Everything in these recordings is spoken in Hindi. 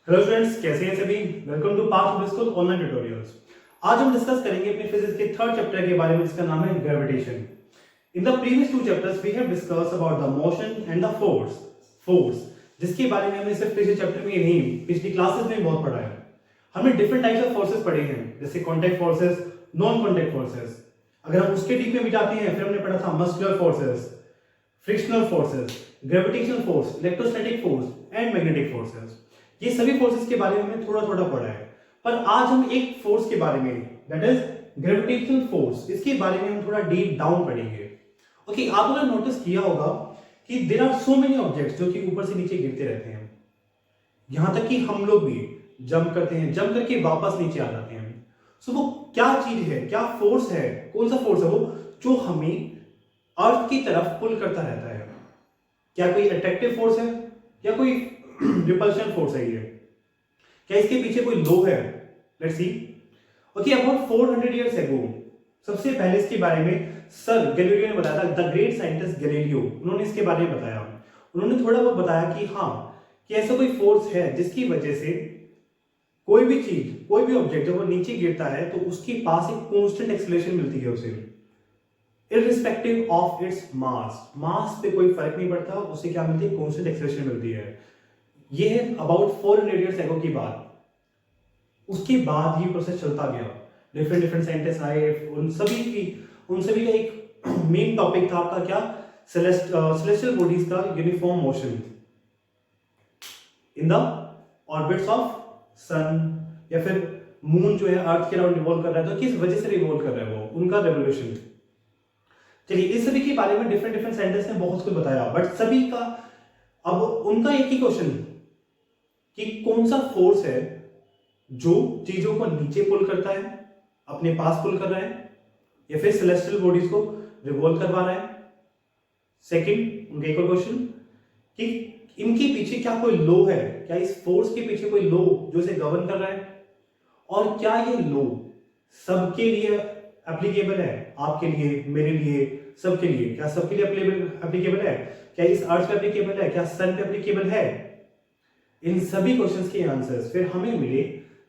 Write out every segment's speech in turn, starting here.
हेलो स्टूडेंट्स, कैसे हैं सभी। Welcome to Parth school online tutorials. आज हम डिस्कस करेंगे अपने फिजिक्स के थर्ड चैप्टर के बारे में, जिसका नाम है gravitation. In the previous two chapters we have discussed about the motion and the force जिसके बारे में हमने सिर्फ पिछले चैप्टर में नहीं, पिछली क्लासेस में बहुत पढ़ा है। हमने डिफरेंट टाइप्स ऑफ फोर्सेस पढ़े हैं, जैसे contact forces, non contact forces. अगर हम उसके डीप में भी जाते हैं, फिर हमने पढ़ा था muscular forces, frictional forces, gravitational force, electrostatic force and magnetic forces. ये सभी फोर्सेस के बारे में हमने थोड़ा थोड़ा पढ़ा है, पर आज हम एक फोर्स के बारे में, दैट इज ग्रेविटेशनल फोर्स, इसके बारे में हम थोड़ा डीप डाउन पढ़ेंगे। ओके, आप अगर नोटिस किया होगा कि there are so many objects जो कि ऊपर से नीचे गिरते रहते हैं, यहां तक कि हम लोग भी जंप करते हैं, जंप करके वापस नीचे आ जाते हैं। सो वो क्या चीज है, क्या फोर्स है, कौन सा फोर्स है वो जो हमें अर्थ की तरफ पुल करता रहता है? क्या कोई अट्रैक्टिव फोर्स है या कोई रिपल्शन फोर्स है? ये क्या इसके पीछे कोई लॉ है? Let's see. Okay, about 400 years ago, सबसे पहले इसके बारे में सर गैलीलियो ने बताया था। द ग्रेट साइंटिस्ट गैलीलियो, उन्होंने इसके बारे में बताया। उन्होंने थोड़ा बहुत बताया कि हाँ, कि ऐसा कोई फोर्स है जिसकी वजह से कोई भी चीज, कोई भी ऑब्जेक्ट जब वो नीचे गिरता है तो उसके पास एक कांस्टेंट एक्सेलरेशन मिलती है उसे, इररिस्पेक्टिव ऑफ इट्स मास पे कोई फर्क नहीं पड़ता, उसे क्या मिलती है? कांस्टेंट एक्सेलरेशन मिलती है। ये है अबाउट 400 इयर्स एगो की बात। उसके बाद ये प्रोसेस चलता गया, डिफरेंट डिफरेंट साइंटिस्ट आए, उन सभी का एक मेन टॉपिक था आपका क्या? सेलेस्टियल बॉडीज का uniform motion in the orbits of sun, या फिर मून जो है अर्थ के अराउंड रिवॉल्व कर रहा है, तो किस वजह से रिवॉल्व कर रहा है वो, उनका रेवोल्यूशन। चलिए, इस सभी के बारे में डिफरेंट डिफरेंट साइंटिस्ट ने बहुत कुछ बताया, बट सभी का अब उनका एक ही क्वेश्चन कि कौन सा फोर्स है जो चीजों को नीचे पुल करता है, अपने पास पुल कर रहा है, या फिर सेलेस्टियल बॉडीज को रिवॉल्व करवा रहा है। सेकंड, उनका एक और क्वेश्चन कि इनके पीछे क्या कोई लॉ है, क्या इस फोर्स के पीछे कोई लॉ जो इसे गवर्न कर रहा है, और क्या ये लॉ सबके लिए एप्लीकेबल है? आपके लिए, मेरे लिए, सबके लिए। क्या सबके लिए एप्लीकेबल है? क्या इस अर्थ पे एप्लीकेबल है? क्या सन पे एप्लीकेबल है? इन सभी क्वेश्चंस के आंसर्स फिर हमें मिले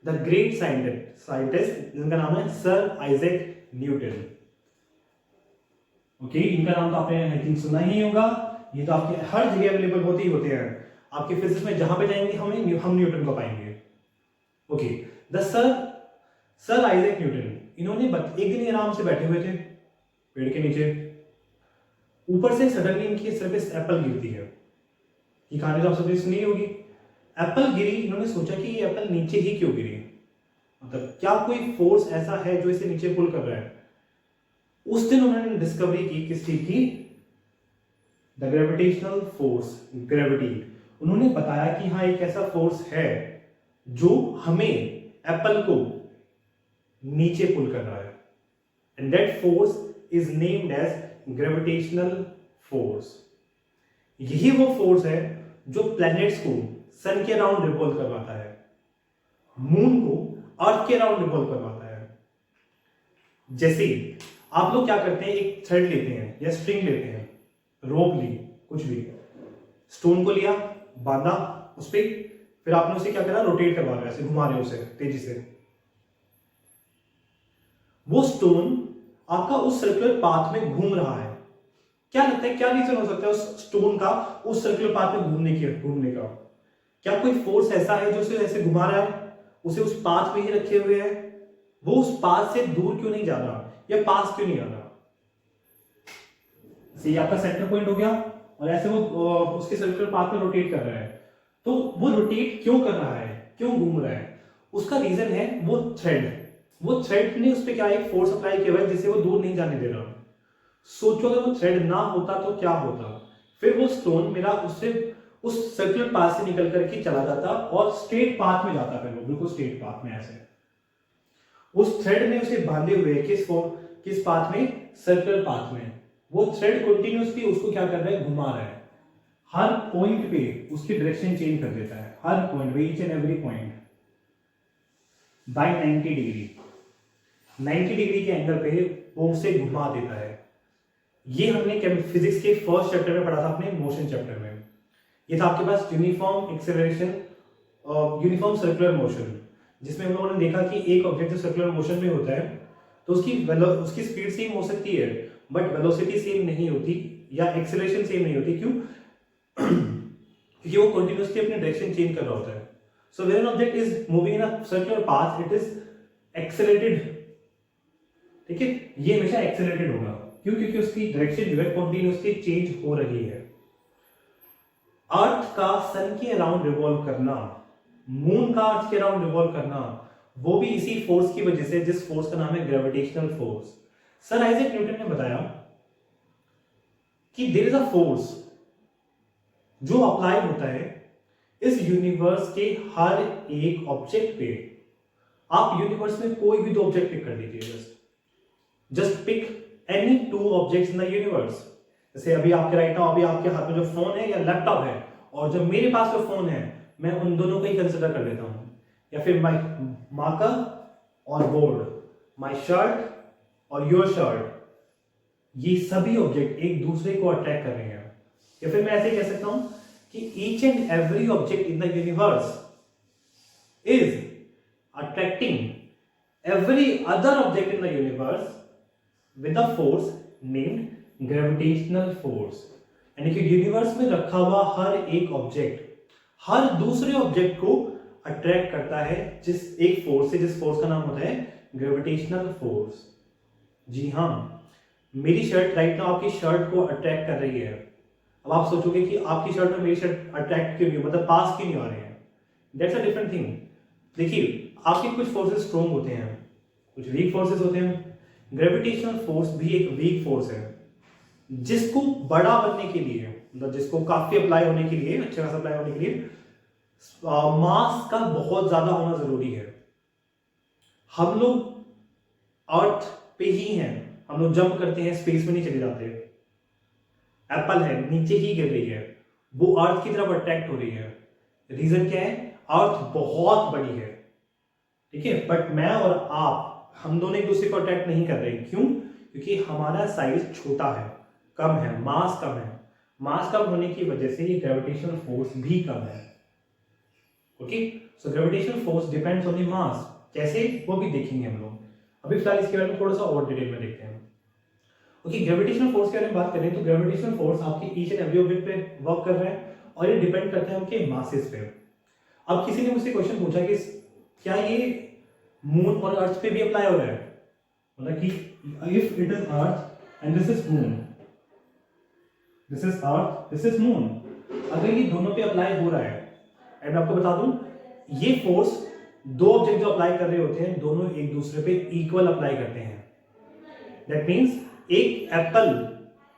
द ग्रेट साइंटिस्ट जिनका नाम है सर आइजैक न्यूटन। ओके, इनका नाम तो आपने आई थिंक सुना ही होगा। ये तो आपके हर जगह अवेलेबल होते हैं। आपके फिजिक्स में जहां पे जाएंगे हम न्यूटन को पाएंगे। Okay, the sir Isaac Newton, इन्होंने एक दिन आराम से बैठे हुए थे पेड़ के नीचे, ऊपर से सडनली इनके सिर पे एप्पल गिरती है। ये कहानी तो आप सबने सुनी होगी। एप्पल गिरी, इन्होंने सोचा कि ये एप्पल नीचे ही क्यों गिरी, मतलब क्या कोई फोर्स ऐसा है जो इसे नीचे पुल कर रहा है। उस दिन उन्होंने डिस्कवरी की किस चीज की? The gravitational force, gravity. उन्होंने बताया कि हाँ, एक ऐसा फोर्स है जो हमें एप्पल को नीचे पुल कर रहा है, and that force is named as gravitational force. यही वो फोर्स है जो प्लैनेट्स को सन के अराउंड रिवॉल्व करवाता है, मून को अर्थ के अराउंड रिवॉल्व करवाता है। जैसे आप लोग क्या करते हैं, एक थ्रेड लेते हैं या स्ट्रिंग लेते हैं, रोप ली, कुछ भी, स्टोन को लिया, बांधा उस पर, फिर आपने उसे क्या करा? रोटेट करवा रहे, ऐसे घुमा रहे उसे तेजी से। वो स्टोन आपका उस सर्कुलर पाथ में घूम रहा है। क्या लगता है, क्या रीजन हो सकता है उस स्टोन का उस सर्कुलर पाथ में घूमने का? क्या कोई फोर्स ऐसा है जो उसे ऐसे घुमा रहा है, उसे उस पाथ में ही रखे हुए है? वो उस पाथ से दूर क्यों नहीं जा रहा या पास क्यों नहीं आ रहा? ये आपका सेंटर पॉइंट हो गया, और ऐसे वो उसके सर्कुलर पाथ में रोटेट कर रहा है। तो वो रोटेट क्यों कर रहा है, क्यों घूम रहा है? उसका रीजन है वो थ्रेड ने उस पर क्या एक फोर्स अप्लाई किया हुआ है जिससे वो दूर नहीं जाने दे रहा। सोचो अगर वो थ्रेड ना होता तो क्या होता? फिर वो स्टोन मेरा उससे उस सर्कुलर पाथ से निकल करके चला जाता और स्ट्रेट पाथ में जाता, फिर वो बिल्कुल स्ट्रेट पाथ में। ऐसे उस थ्रेड ने उसे बांधे हुए किस पाथ में? सर्कुलर पाथ में। वो थ्रेड कंटिन्यूअसली उसको क्या कर रहा है? घुमा रहा है। हर पॉइंट पे उसकी डायरेक्शन चेंज कर देता है, हर पॉइंट पे, each and every point by 90 degree, 90 degree के एंगल पे वो उसे घुमा देता है। ये हमने फिजिक्स के फर्स्ट चैप्टर में पढ़ा था, अपने मोशन चैप्टर में। ये था आपके पास uniform acceleration uniform circular motion, जिसमें हम लोगों ने देखा कि एक ऑब्जेक्ट जो सर्कुलर मोशन में होता है तो उसकी स्पीड सेम हो सकती है बट वेलोसिटी सेम नहीं होती या एक्सेलरेशन सेम नहीं होती। क्यों? क्योंकि वो कंटिन्यूअसली अपनी डायरेक्शन चेंज कर रहा होता है। So when an object is moving in a circular path it is accelerated. ठीक है, ये हमेशा एक्सेलरेटेड होगा। क्यों? क्योंकि उसकी डायरेक्शन जो है कंटिन्यूअसली चेंज हो रही है। अर्थ का सन के अराउंड रिवॉल्व करना, मून का अर्थ के अराउंड रिवॉल्व करना, वो भी इसी फोर्स की वजह से जिस फोर्स का नाम है gravitational force. Sir Isaac Newton ने बताया कि देयर इज अ फोर्स जो अप्लाई होता है इस यूनिवर्स के हर एक ऑब्जेक्ट पे। आप यूनिवर्स में कोई भी दो ऑब्जेक्ट पिक कर लीजिए, just pick any two objects in the universe. जैसे अभी आपके राइट नाउ अभी आपके हाथ में जो फोन है या लैपटॉप है और जो मेरे पास जो फोन है मैं उन दोनों को ही कंसिडर कर लेता हूं। या फिर माय मार्कर और बोर्ड, माय शर्ट और योर शर्ट, ये सभी ऑब्जेक्ट एक दूसरे को अट्रैक्ट कर रहे हैं। या फिर मैं ऐसे कह सकता हूं कि each and every object in the universe is attracting every other object in the universe with a force named gravitational force. यानी कि यूनिवर्स में रखा हुआ हर एक ऑब्जेक्ट हर दूसरे ऑब्जेक्ट को अट्रैक्ट करता है जिस एक फोर्स से, जिस फोर्स का नाम होता है ग्रेविटेशनल फोर्स। जी हाँ, मेरी शर्ट राइट नाउ आपकी शर्ट को अट्रैक्ट कर रही है। अब आप सोचोगे कि आपकी शर्ट और मेरी शर्ट अट्रैक्ट क्यों नहीं, मतलब पास क्यों नहीं आ रहे हैं? That's a different thing. देखिए, आपके कुछ फोर्सेस स्ट्रॉन्ग होते हैं, कुछ वीक फोर्सेस होते हैं। ग्रेविटेशनल फोर्स भी एक वीक फोर्स है जिसको बड़ा बनने के लिए, मतलब जिसको काफी अप्लाई होने के लिए, अच्छे खासा अप्लाई होने के लिए मास का बहुत ज्यादा होना जरूरी है। हम लोग अर्थ पे ही हैं, हम लोग जंप करते हैं, स्पेस में नहीं चले जाते। एप्पल है, नीचे ही गिर रही है, वो अर्थ की तरफ अट्रैक्ट हो रही है। रीजन क्या है? अर्थ बहुत बड़ी है, ठीक है, बट मैं और आप हम दोनों एक दूसरे को अट्रैक्ट नहीं कर रहे। क्यों? क्योंकि हमारा साइज छोटा है, कम है, मास कम है। मास कम होने की वजह से ये ग्रेविटेशनल फोर्स भी कम है। Okay, so gravitational force depends on the mass. कैसे, वो भी देखेंगे हम लोग। अभी फिलहाल इसके बारे में थोड़ा सा और डिटेल में देखते हैं। ओके, ग्रेविटेशनल फोर्स के बारे में बात करें तो ग्रेविटेशनल फोर्स आपके ईच एंड एवरी ऑब्जेक्ट पे वर्क कर रहा है और ये डिपेंड करता है उनके मासेस पे। अब किसी ने मुझसे क्वेश्चन पूछा कि क्या ये मून और अर्थ पे भी अप्लाई हो रहा है? मतलब कि if it is earth and this is moon, this is earth, this is moon, अगर ये दोनों पे अप्लाई हो रहा है, एंड आपको बता दूं ये फोर्स दो ऑब्जेक्ट जो अप्लाई कर रहे होते हैं दोनों एक दूसरे पे इक्वल अप्लाई करते हैं। दैट मींस एक एप्पल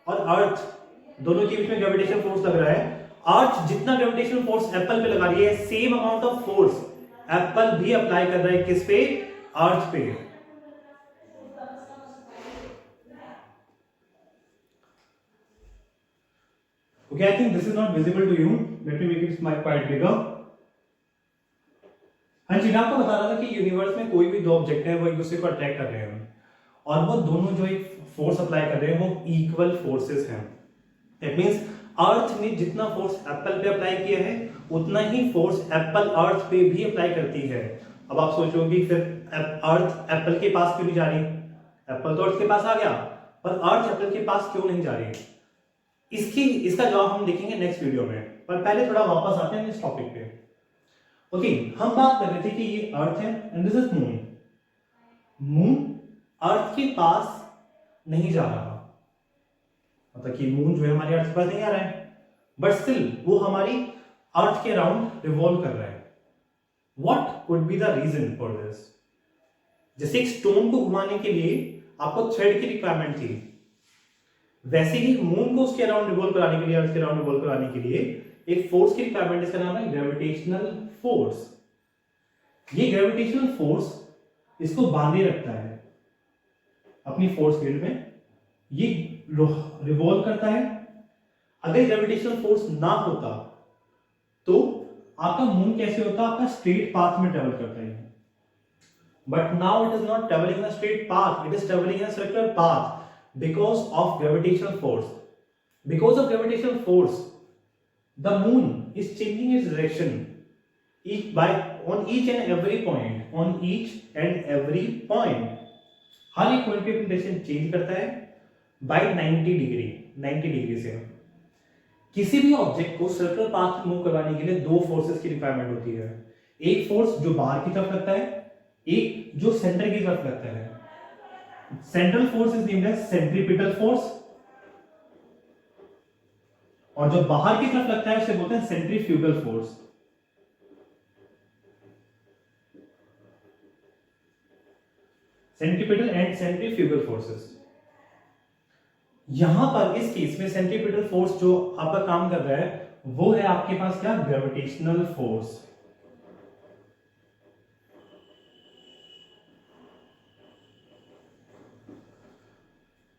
और अर्थ दोनों के बीच में ग्रेविटेशनल फोर्स लग रहा है। अर्थ जितना ग्रेविटेशनल फोर्स एप्पल पे लगा रही है, same amount of force Apple भी अप्लाई कर रहा है किस पे? अर्थ पे। Okay, I think this is not visible to you. Let me make it quite bigger. हाँ जी, मैं आपको बता रहा था कि यूनिवर्स में कोई भी दो ऑब्जेक्ट हैं वो एक दूसरे को अट्रैक्ट कर रहे हैं और वो दोनों जो एक फोर्स अप्लाई कर रहे हैं वो इक्वल फोर्सेस हैं। दैट मींस अर्थ ने जितना फोर्स एप्पल पे अप्लाई किया है उतना ही फोर्स एप्पल अर्थ पे भी अप्लाई करती है। अब आप सोचोगे फिर अर्थ एप्पल के पास क्यों नहीं जा रही? एप्पल तो अर्थ के पास आ गया पर अर्थ एप्पल के पास क्यों नहीं जा रही? इसका जवाब हम देखेंगे नेक्स्ट वीडियो में, पर पहले थोड़ा वापस आते हैं इस टॉपिक पे। ओके, हम बात कर रहे थे कि ये अर्थ है and this is moon. Moon earth के पास नहीं जा रहा, मतलब कि मून जो है हमारे अर्थ के पास नहीं आ रहा है, बट स्टिल वो हमारी अर्थ के अराउंड रिवॉल्व कर रहा है। What could be the reason for this? जैसे एक स्टोन को घुमाने के लिए आपको थ्रेड की रिक्वायरमेंट थी, वैसे ही मून को उसके अराउंड रिवॉल्व कराने के लिए, अर्थ के अराउंड रिवॉल्व कराने के लिए एक फोर्स की रिक्वायरमेंट, इसका नाम है ग्रेविटेशनल फोर्स। ये ग्रेविटेशनल फोर्स इसको बांधे रखता है अपनी फोर्स फील्ड में, ये रिवॉल्व करता है। अगर ग्रेविटेशनल फोर्स ना होता तो आपका मून कैसे होता? आपका स्ट्रेट पाथ में ट्रेवल करता है, but now it is not travelling in a straight path, it is travelling in a circular path because of gravitational force. Because of gravitational force the moon is changing its direction on each and every point, हर एक पॉइंट पे अपनी डायरेक्शन चेंज करता है बाय 90 डिग्री से। किसी भी ऑब्जेक्ट को सर्कुलर पाथ में मूव करवाने के लिए दो फोर्सेस की रिक्वायरमेंट होती है, एक फोर्स जो बाहर की तरफ लगता है, एक जो सेंटर की तरफ लगता है। Central force is named as centripetal force, और जो बाहर की तरफ लगता है उसे बोलते हैं centrifugal force. Centripetal and centrifugal forces. यहां पर इस केस में सेंट्रीपिटल फोर्स जो आपका काम कर रहा है वो है आपके पास क्या, ग्रेविटेशनल फोर्स।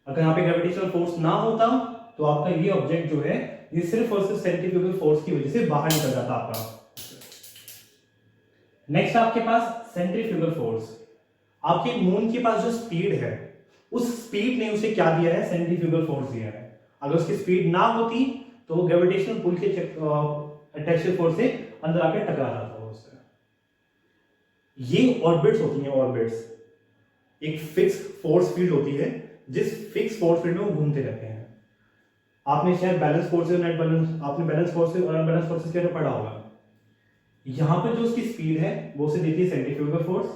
अगर यहां पे ग्रेविटेशनल फोर्स ना होता तो आपका ये ऑब्जेक्ट जो है ये सिर्फ और सिर्फ सेंट्रीफ्यूगल फोर्स की वजह से बाहर निकल जाता आपका। नेक्स्ट आपके पास सेंट्रीफ्यूगल फोर्स। आपके मून के पास जो स्पीड है उस स्पीड ने उसे क्या दिया है, सेंट्रीफ्यूगल फोर्स दिया है। अगर उसकी स्पीड ना होती तो वो ग्रेविटेशनल पुल के अट्रैक्शन फोर्स से अंदर आकर टकरा जाता उससे। ये ऑर्बिट्स होती हैं, ऑर्बिट्स एक फिक्स फोर्स फील्ड होती है, जिस फिक्स फोर्स फील्ड में वो घूमते रहते हैं। आपने शायद बैलेंस फोर्सेस और नेट बैलेंस, आपने बैलेंस फोर्सेस और अनबैलेंस फोर्सेस के बारे में पढ़ा होगा। यहां पर जो उसकी स्पीड है वो उसे देती है सेंट्रीफ्यूगल फोर्स,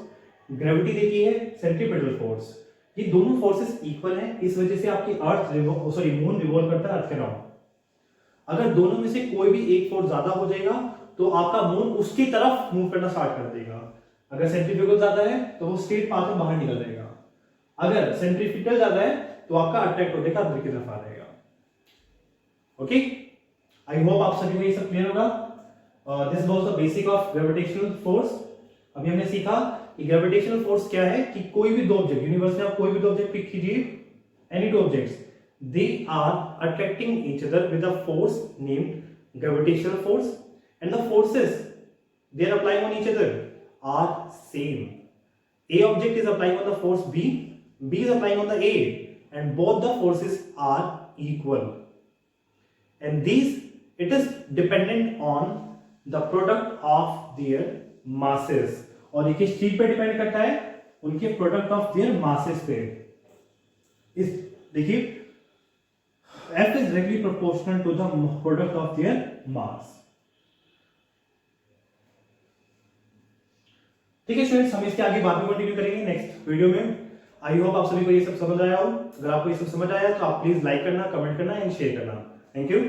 ग्रेविटी देती है सेंट्रीपिटल फोर्स। ये दोनों फोर्सेस इक्वल हैं, इस वजह से आपकी मून रिवॉल्व करता है अर्थ के अराउंड। अगर दोनों में से कोई भी एक फोर्स ज्यादा हो जाएगा तो आपका मून उसकी तरफ मूव करना स्टार्ट कर देगा। अगर सेंट्रीफ्यूगल ज्यादा है तो वो स्ट्रेट पाथ में बाहर निकल जाएगा, अगर सेंट्रीपिटल ज्यादा है तो आपका अट्रैक्ट होने का अंदर की तरफ आ जाएगा। ओके, आई होप आप सभी को ये सब क्लियर होगा। This was the basic of gravitational force. अभी हमने सीखा कि ग्रेविटेशनल फोर्स क्या है, कि कोई भी दो ऑब्जेक्ट, यूनिवर्स में आप कोई भी दो ऑब्जेक्ट पिक कीजिए, any two objects, they are attracting each other with a force named gravitational force, and the forces they are applying on each other are same. A object is applying on the force B, B is applying on the A, and both the forces are equal. And these, it is dependent on the product of their masses. और ये किस चीज पे डिपेंड करता है, उनके प्रोडक्ट ऑफ देयर मासेस पे। इस देखिए F is directly proportional to the product of their mass. ठीक है स्टूडेंट्स, हम इसके आगे बाद में कंटिन्यू करेंगे नेक्स्ट वीडियो में। आई होप आप सभी को ये सब समझ आया हो। अगर आपको ये सब समझ आया तो आप प्लीज लाइक करना, कमेंट करना एंड शेयर करना। Thank you.